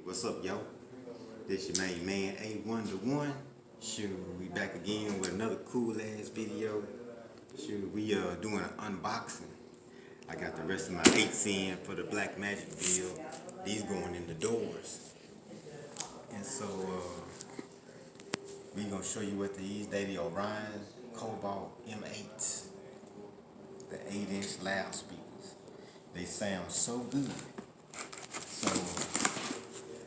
What's up, yo? This your main man, A1 to 1. Shoot, we back again with another cool ass video. Shoot, we doing an unboxing. I got the rest of my 8s in for the Black Magic build. These going in the doors. And so we gonna show you what these. They the Orion Cobalt M8s. The 8-inch loudspeakers. They sound so good. So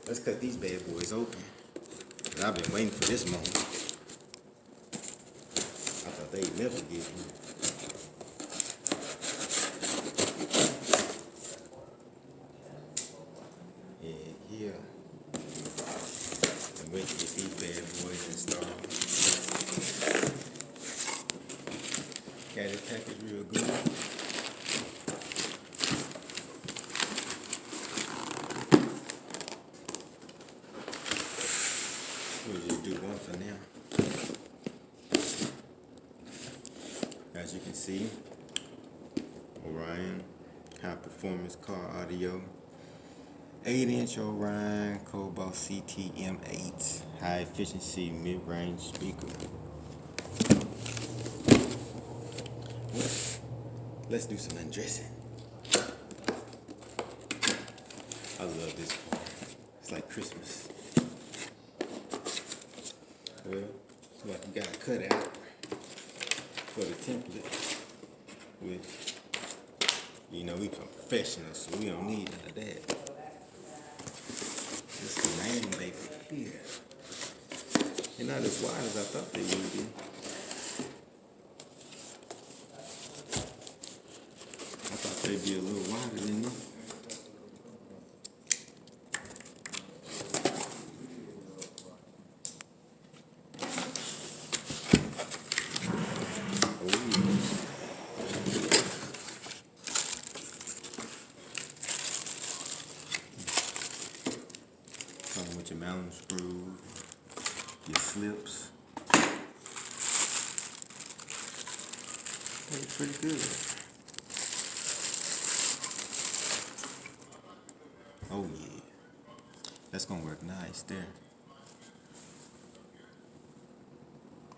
let's cut these bad boys open. I've been waiting for this moment. I thought they'd never give me. Yeah. I'm waiting to get these bad boys installed. Got it packaged real good. We'll just do one for now. As you can see, Orion high performance car audio, 8-inch Orion Cobalt CT M8 high efficiency mid-range speaker. Well, let's do some undressing. I love this part. It's like Christmas. Well, it's like you got to cut out for the template, which, you know, we professionals, so we don't need none of that. This is the main baby here. They're not as wide as I thought they would be. I thought they'd be a little wider than that. With your mounting screws, your slips. They're pretty good. Oh yeah, that's gonna work nice there.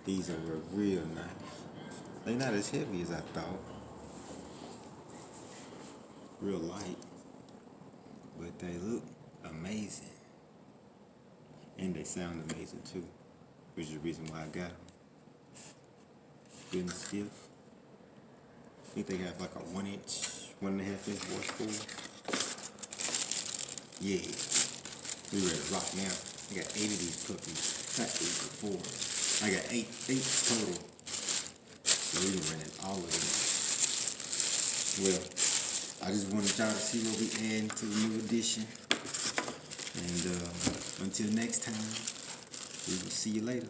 These will work real nice. They're not as heavy as I thought. Real light, but they look amazing. And they sound amazing too, which is the reason why I got them. Good and stiff. I think they have like a 1-inch, 1.5-inch voice cord. Yeah, we ready to rock now. I got 8 of these puppies. Not 8, but 4. I got 8 total. So we can run in all of them. Well, I just wanted y'all to see what we add to the new edition. And until next time, we will see you later.